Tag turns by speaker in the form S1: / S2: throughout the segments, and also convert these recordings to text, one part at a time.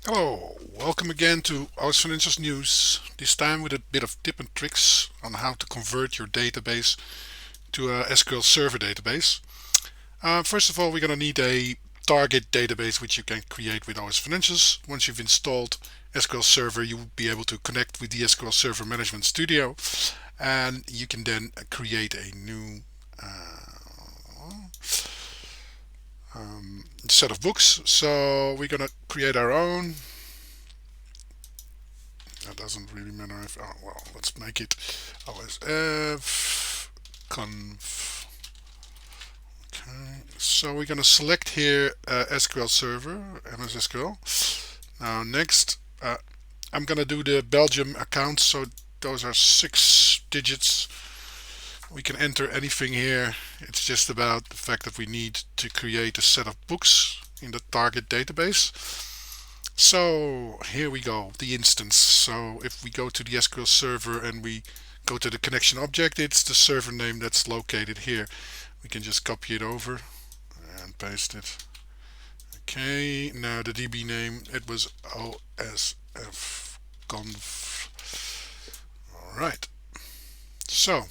S1: Hello, welcome again to our Financials News. This time with a bit of tip and tricks on how to convert your database to a SQL Server database. First of all, we're going to need a target database which you can create with OS Financials. Once you've installed SQL Server, you will be able to connect with the SQL Server Management Studio, and you can then create a new set of books. So we're going to create our own. That doesn't really matter if, oh, well, let's make it OSF conf. Okay, so we're going to select here SQL Server, MS SQL. Now next, I'm going to do the Belgium account, so those are 6 digits. We can enter anything here. It's just about the fact that we need to create a set of books in the target database. So here we go, the instance. So if we go to the SQL Server and we go to the connection object, it's the server name that's located here. We can just copy it over and paste it. Okay, now the DB name, it was OSF conf. Alright, so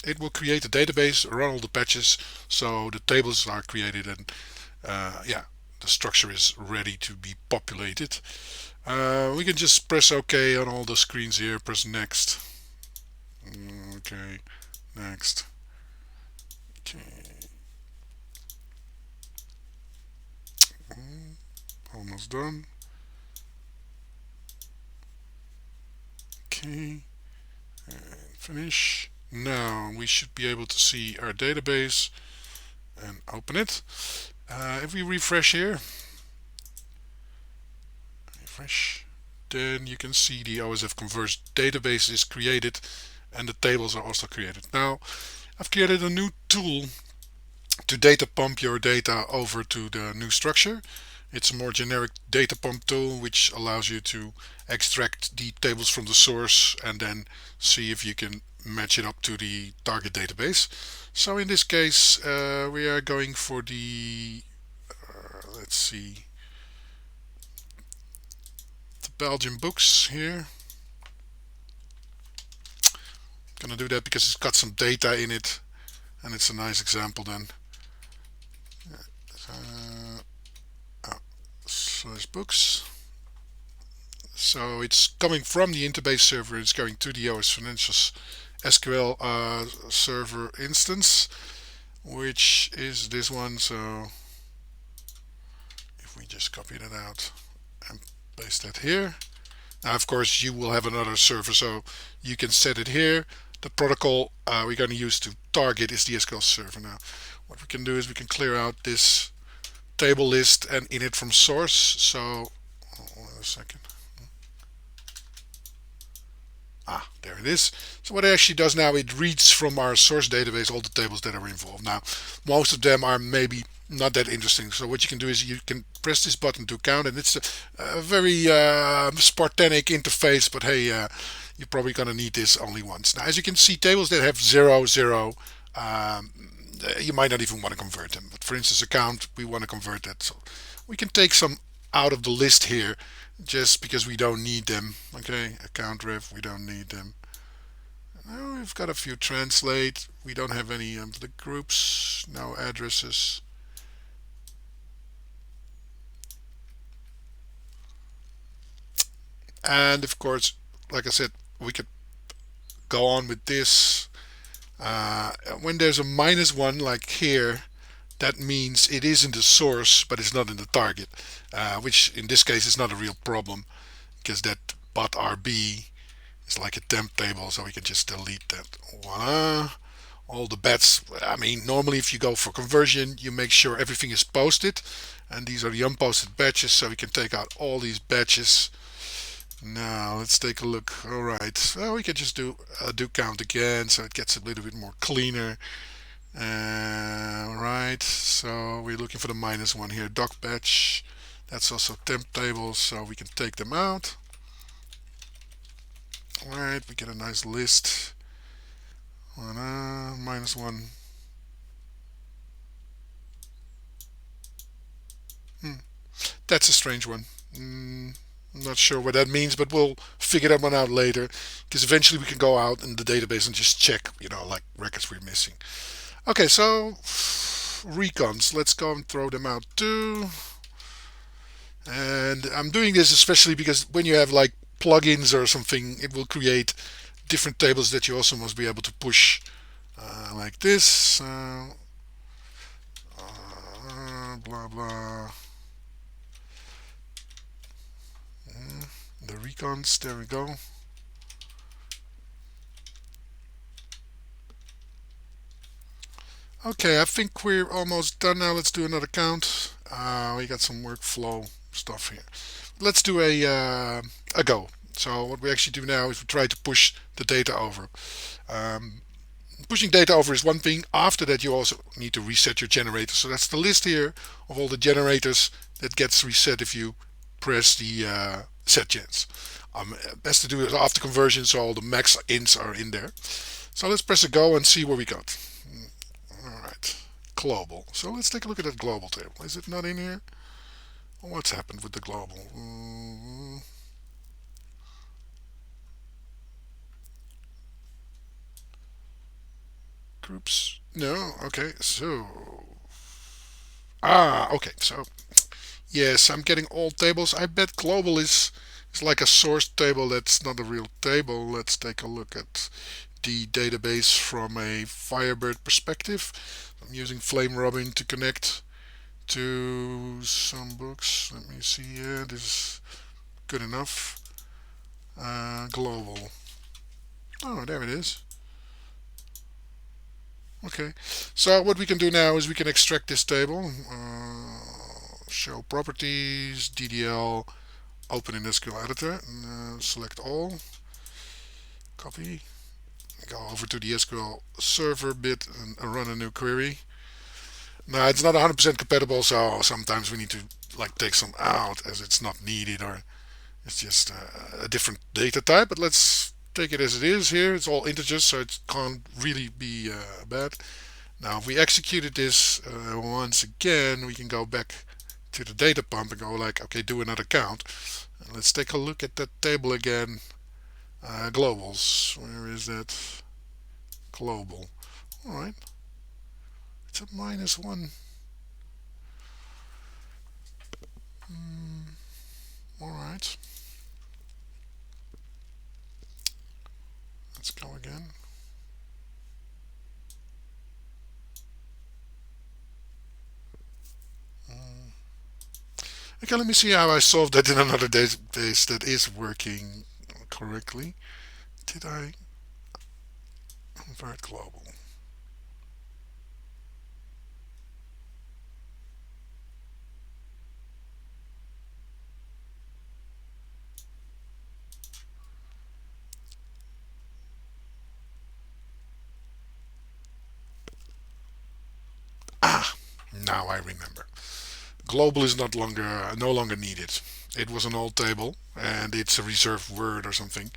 S1: it will create a database, run all the patches, so the tables are created and yeah, the structure is ready to be populated. We can just press OK on all the screens here, press next. Okay, next. Okay, almost done. Okay, and finish. Now we should be able to see our database and open it. If we refresh here, refresh, then you can see the OSF Converge database is created and the tables are also created. Now I've created a new tool to data pump your data over to the new structure. It's a more generic data pump tool which allows you to extract the tables from the source and then see if you can match it up to the target database. So in this case, we are going for the, let's see, the Belgian books here. Gonna do that because it's got some data in it and it's a nice example then. Uh, slash books. So it's coming from the Interbase server. It's going to the OS Financials SQL server instance, which is this one. So if we just copy that out and paste that here. Now, of course, you will have another server, so you can set it here. The protocol we're going to use to target is the SQL server. Now, what we can do is we can clear out this table list and init from source. So, hold on a second. There it is. So what it actually does now, it reads from our source database all the tables that are involved. Now, most of them are maybe not that interesting. So what you can do is you can press this button to count, and it's a very Spartanic interface. But hey, you're probably going to need this only once. Now, as you can see, tables that have 0, 0, you might not even want to convert them. But for instance, account, we want to convert that. So we can take some out of the list here just because we don't need them. Okay, account ref, we don't need them. Now we've got a few translate. We don't have any of the groups, no addresses. And of course, like I said, we could go on with this. When there's a -1 like here, that means it is in the source, but it's not in the target, which in this case is not a real problem because that bot RB is like a temp table, so we can just delete that. Voila. All the bets. I mean, normally if you go for conversion, you make sure everything is posted, and these are the unposted batches, so we can take out all these batches. Now let's take a look. All right, well, we can just do count again, so it gets a little bit more cleaner. All right, so we're looking for the -1 here. Doc batch. That's also temp tables, so we can take them out. All right, we get a nice list. -1. Hmm. That's a strange one. I'm not sure what that means, but we'll figure that one out later, because eventually we can go out in the database and just check, like records we're missing. Okay, so recons, let's go and throw them out too. And I'm doing this especially because when you have like plugins or something, it will create different tables that you also must be able to push like this. Blah blah. The recons, there we go. Okay, I think we're almost done now. Let's do another count. We got some workflow stuff here. Let's do a go. So what we actually do now is we try to push the data over. Um, Pushing data over is one thing. After that, you also need to reset your generator. So that's the list here of all the generators that gets reset if you press the set gens. Best to do it after conversion, so all the max ints are in there. So let's press a go and see what we got. All right, global. So let's take a look at that global table. Is it not in here? What's happened with the global? Groups? No. Okay. Okay. So yes, I'm getting all tables. I bet global is like a source table that's not a real table. Let's take a look at the database from a Firebird perspective. I'm using Flame Robin to connect to some books. Let me see here. This is good enough. Global. Oh, there it is. Okay. So what we can do now is we can extract this table. Show properties, DDL, open in SQL editor, and select all. Copy. Go over to the SQL server bit and run a new query. Now it's not 100% compatible, so sometimes we need to like take some out as it's not needed or it's just a different data type. But let's take it as it is here. It's all integers, so it can't really be bad. Now if we executed this once again, we can go back to the data pump and go like, okay, do another count. And let's take a look at that table again. Globals. Where is that? Global. All right. It's a -1. All right. Let's go again. Okay, let me see how I solved that in another database that is working correctly. Did I convert global? Ah, now I remember. Global is no longer needed. It was an old table and it's a reserved word or something.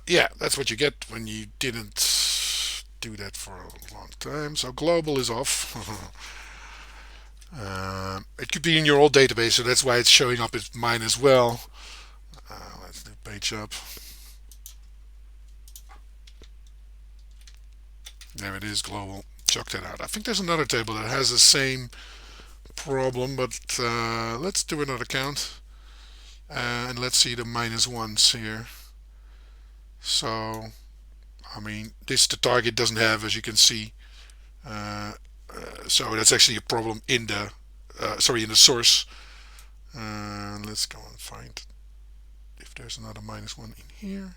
S1: Yeah, that's what you get when you didn't do that for a long time. So global is off. It could be in your old database, so that's why it's showing up as mine as well. Let's do page up. There it is, global. Chuck that out. I think there's another table that has the same problem, but let's do another count. And let's see the -1s here. So, I mean, this the target doesn't have, as you can see. Uh, so that's actually a problem in the in the source. Let's go and find if there's another -1 in here.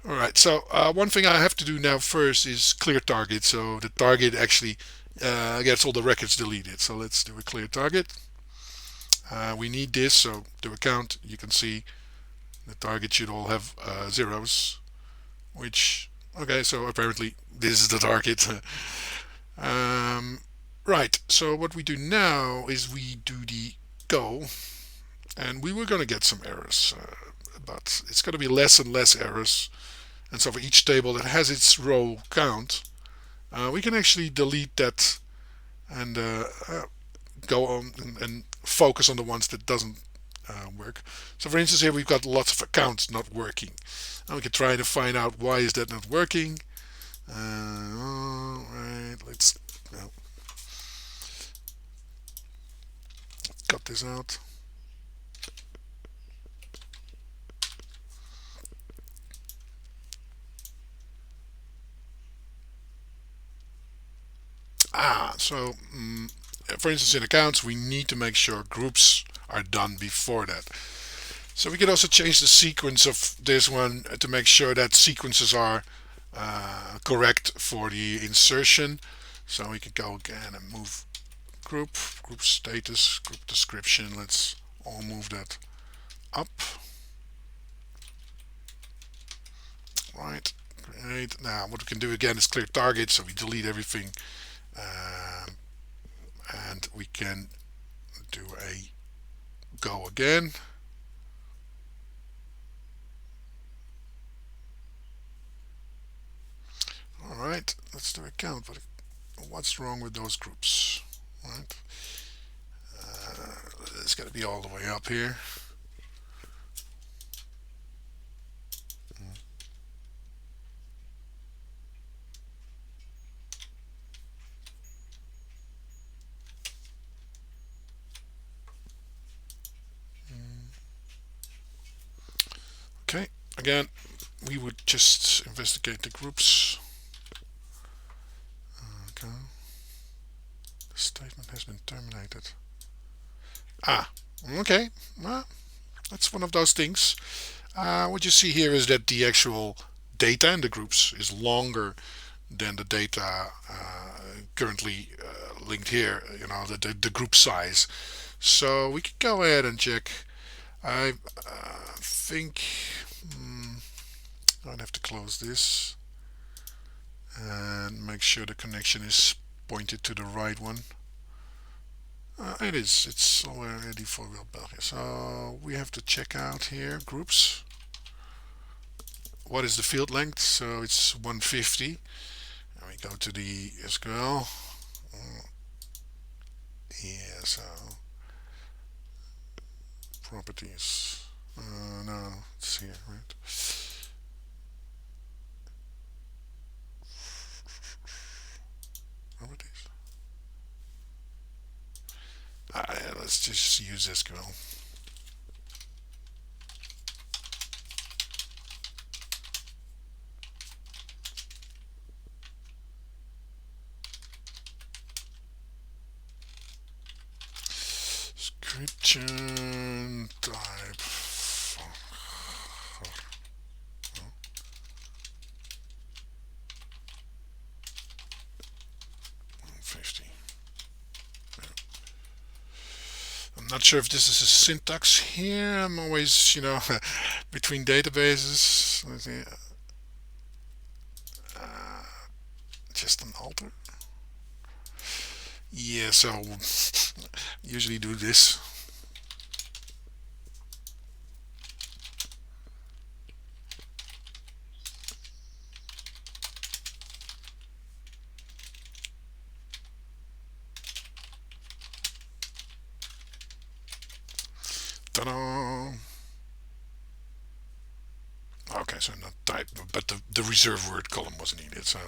S1: All right. So one thing I have to do now first is clear target. So the target actually gets all the records deleted. So let's do a clear target. We need this. So do a count. You can see the target should all have zeros. Which okay. So apparently this is the target. Right. So what we do now is we do the go, and we were going to get some errors, but it's going to be less and less errors. And so for each table that has its row count, we can actually delete that and go on and focus on the ones that doesn't work. So for instance, here we've got lots of accounts not working, and we can try to find out why is that not working. All right, let's cut this out. So for instance, in accounts, we need to make sure groups are done before that. So we can also change the sequence of this one to make sure that sequences are correct for the insertion. So we can go again and move group status, group description. Let's all move that up. Right. Great. Now what we can do again is clear target, so we delete everything, and we can do a go again. All right, let's do a count. But what's wrong with those groups? Right. It's got to be all the way up here. Okay, again, we would just investigate the groups. Okay. The statement has been terminated. Okay. Well, that's one of those things. What you see here is that the actual data in the groups is longer than the data currently linked here, the group size. So we can go ahead and check. I think I'd have to close this and make sure the connection is pointed to the right one. It is. It's already for real Belgium. So we have to check out here groups. What is the field length? So it's 150. And we go to the SQL. Yeah, so properties. No, it's here, right? Properties. Yeah, let's just use SQL. Description type. 150. I'm not sure if this is a syntax here. I'm always, between databases. Just an alter. Yeah, so usually do this. Ta-da! Okay, so not type, but the reserve word column was needed. So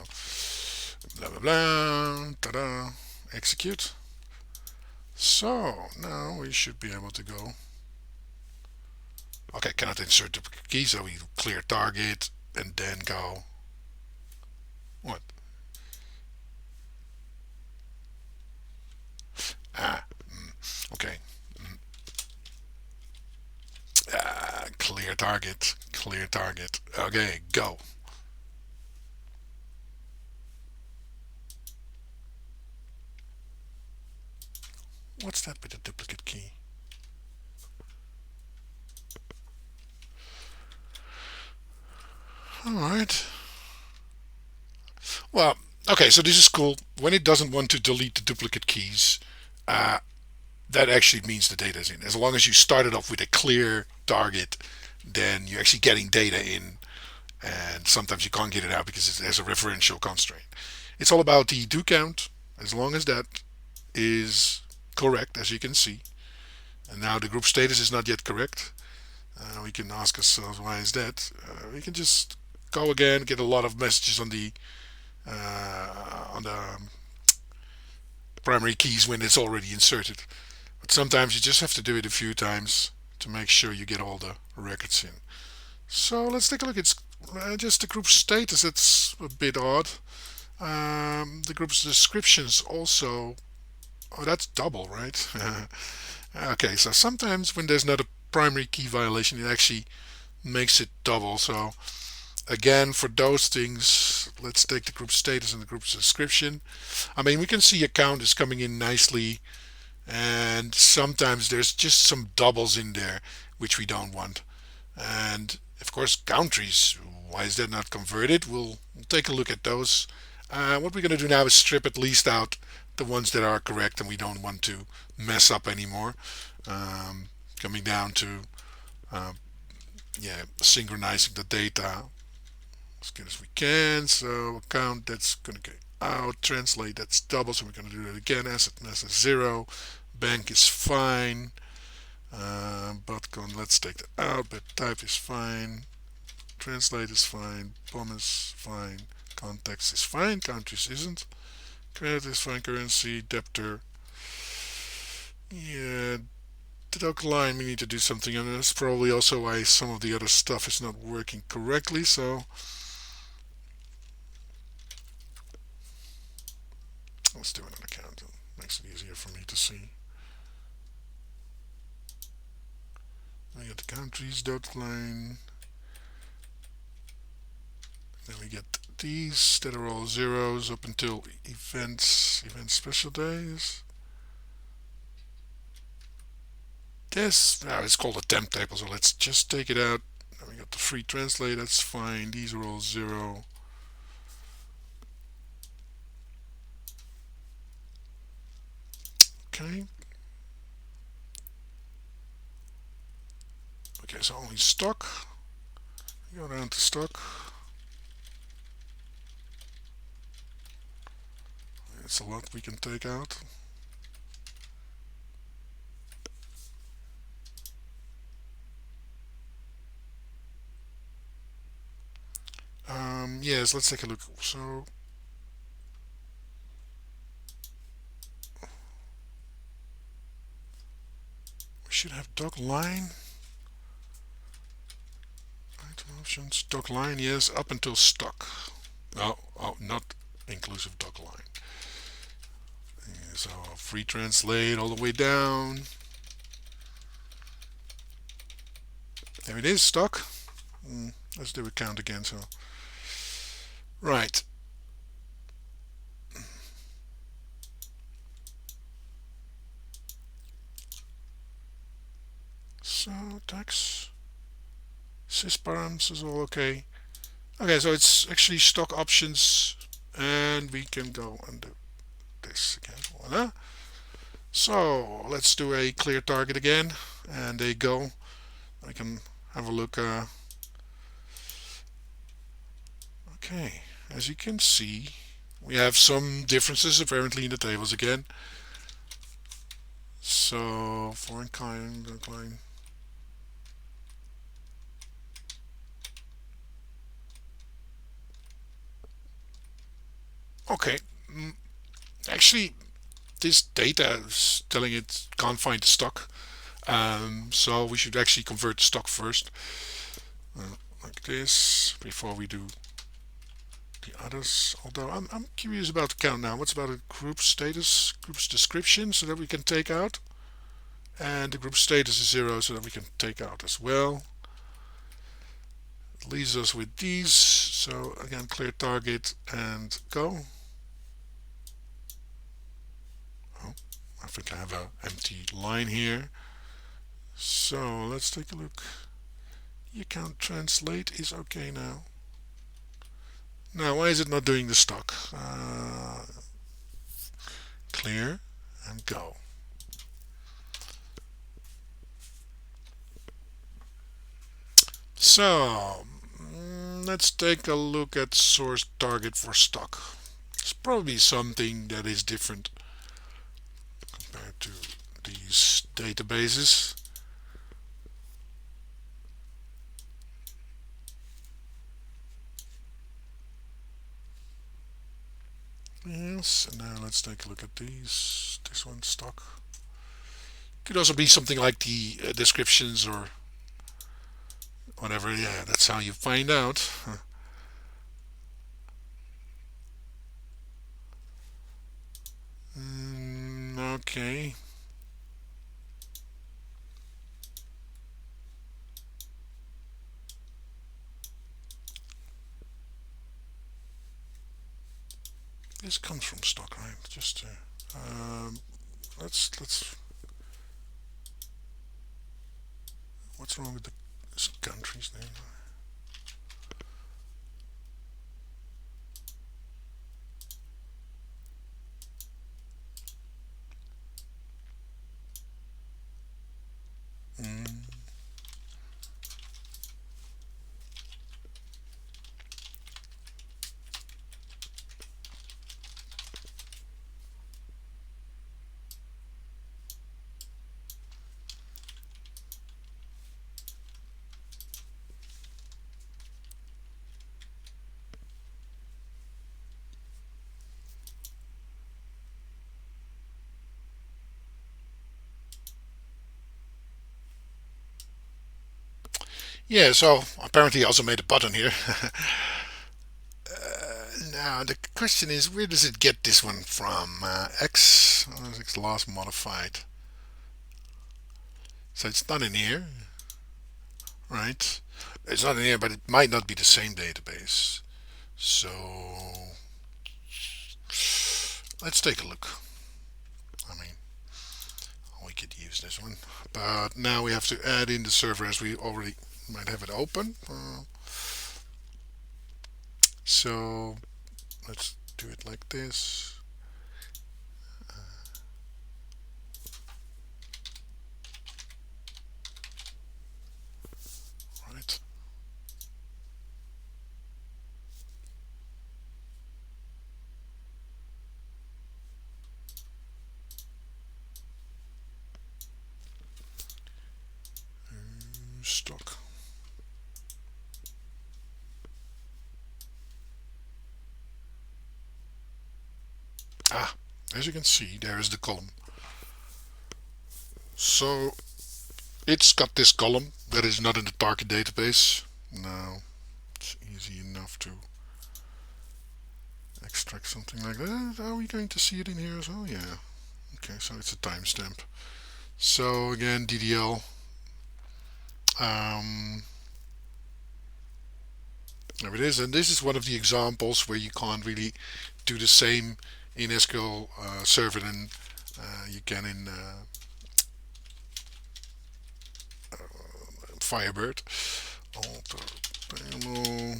S1: blah blah blah. Ta-da! Execute. So now we should be able to go. Okay, cannot insert duplicate key, so we clear target and then go. What? Okay. Clear target. Clear target. Okay, go. What's that with the duplicate key? Alright. Well, okay, so this is cool. When it doesn't want to delete the duplicate keys, that actually means the data is in. As long as you started off with a clear target, then you're actually getting data in, and sometimes you can't get it out because there's a referential constraint. It's all about the do count. As long as that is correct, as you can see. And now the group status is not yet correct. We can ask ourselves, why is that? We can just go again, get a lot of messages on the primary keys when it's already inserted. But sometimes you just have to do it a few times to make sure you get all the records in. So let's take a look. It's just the group status. It's a bit odd. The group's descriptions also. Oh, that's double, right? Okay, so sometimes when there's not a primary key violation, it actually makes it double. So again, for those things, let's take the group status and the group's description. I mean, we can see a count is coming in nicely, and sometimes there's just some doubles in there, which we don't want. And of course, countries, why is that not converted? We'll take a look at those. What we're going to do now is strip at least out the ones that are correct and we don't want to mess up anymore. Coming down to synchronizing the data as good as we can. So count, that's going to get out. Translate, that's double, so we're going to do that again. Asset mass is 0. Bank is fine. Botcon, let's take that out. But type is fine. Translate is fine. BOM is fine. Context is fine. Countries isn't. Credit is fine. Currency. Debtor. Yeah. The doc line, we need to do something, and that's probably also why some of the other stuff is not working correctly. So let's do another count. It makes it easier for me to see. We get the countries, dot line. Then we get these that are all zeros up until events, event special days. This, it's called a temp table, so let's just take it out. Then we got the free translate, that's fine. These are all 0. Okay. Okay, so only stock. Go down to stock. It's a lot we can take out. Yes, let's take a look. So we should have doc line. Item options, doc line, yes, up until stock. Oh, not inclusive doc line. So free translate all the way down. There it is, stock. Let's do a count again. So right. So tax sysparams is all okay. Okay, so it's actually stock options, and we can go and do this again. Voila. So let's do a clear target again, and they go. I can have a look. Okay, as you can see, we have some differences apparently in the tables again. So foreign kind, okay. Actually, this data is telling it can't find the stock. So we should actually convert the stock first, like this, before we do the others. Although I'm curious about the count now. What's about a group status, group's description, so that we can take out, and the group status is 0, so that we can take out as well. It leaves us with these. So again, clear target and go. Oh, I think I have an empty line here. So let's take a look. The account translate is okay now. Now, why is it not doing the stock? Clear and go. So let's take a look at source target for stock. It's probably something that is different. databases. Yes, and now let's take a look at these. This one's stock. Could also be something like the descriptions or whatever. Yeah, that's how you find out. Okay. This comes from stock, right? Just let's. What's wrong with the countries name? Mm. Yeah, so apparently I also made a button here. Now the question is, where does it get this one from? X, X last modified. So it's not in here, right? It's not in here, but it might not be the same database. So let's take a look. I mean, we could use this one, but now we have to add in the server as we already might have it open. So let's do it like this. Right. Stock. Ah, as you can see, there is the column. So it's got this column that is not in the target database. Now it's easy enough to extract something like that. Are we going to see it in here as well? Yeah. Okay, so it's a timestamp. So again, DDL. There it is, and this is one of the examples where you can't really do the same in SQL Server than you can in Firebird. Alter panel.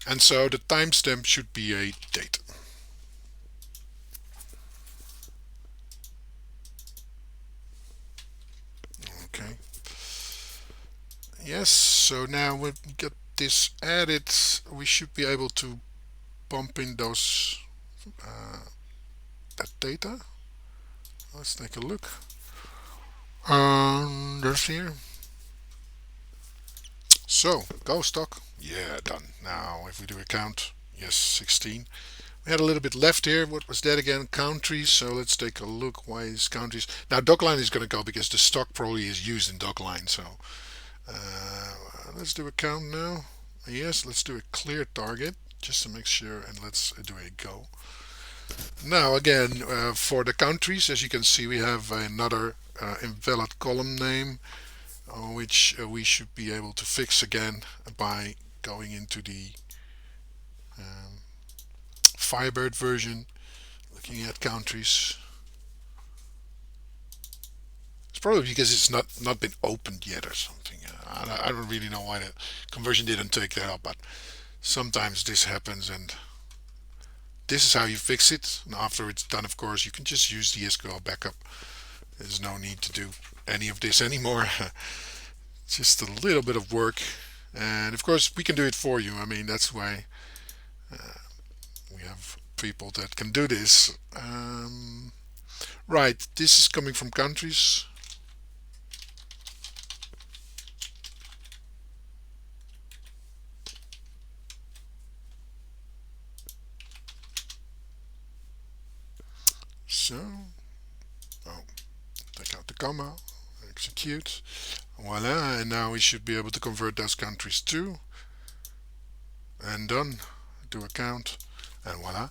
S1: And so the timestamp should be a date. Okay. Yes, so now when we get this added, we should be able to pump in those that data. Let's take a look. There's here. So, go stock. Yeah, done. Now, if we do a count, yes, 16. We had a little bit left here. What was that again? Countries. So let's take a look. Why is countries? Now, docline is going to go because the stock probably is used in docline. So let's do a count now. Yes, let's do a clear target just to make sure, and let's do a go. Now, again, for the countries, as you can see, we have another invalid column name, which we should be able to fix again by going into the Firebird version, looking at countries. It's probably because it's not been opened yet or something. I don't really know why the conversion didn't take that up, but sometimes this happens, and this is how you fix it. And after it's done, of course, you can just use the SQL backup. There's no need to do any of this anymore. Just a little bit of work, And of course, we can do it for you. I mean, that's why we have people that can do this. Right, this is coming from countries. So, oh, take out the comma, execute. Voila, and now we should be able to convert those countries too. And done. Do a count, and voila.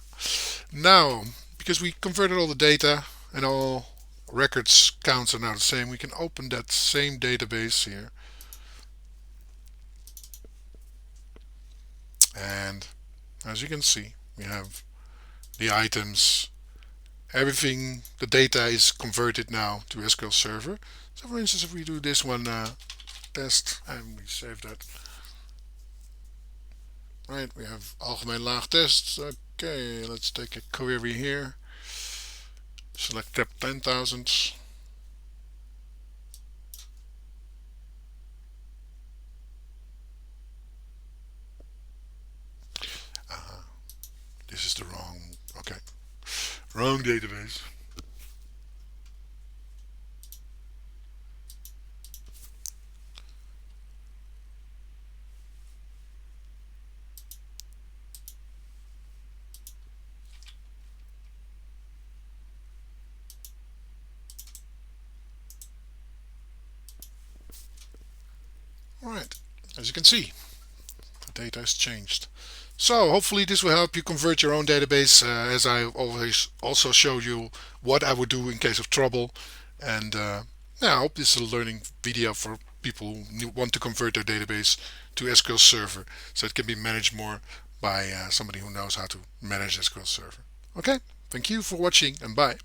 S1: Now, because we converted all the data and all records counts are now the same, we can open that same database here. And as you can see, we have the items, everything, the data is converted now to SQL Server. So for instance, if we do this one test and we save that. Right, we have algemeen laag test. Okay, let's take a query here. Select tab 10,000. This is the wrong, okay, wrong database. Alright, as you can see, the data has changed. So hopefully this will help you convert your own database, as I always also show you what I would do in case of trouble. And yeah, I hope this is a learning video for people who want to convert their database to SQL Server, so it can be managed more by somebody who knows how to manage SQL Server. Okay, thank you for watching and bye.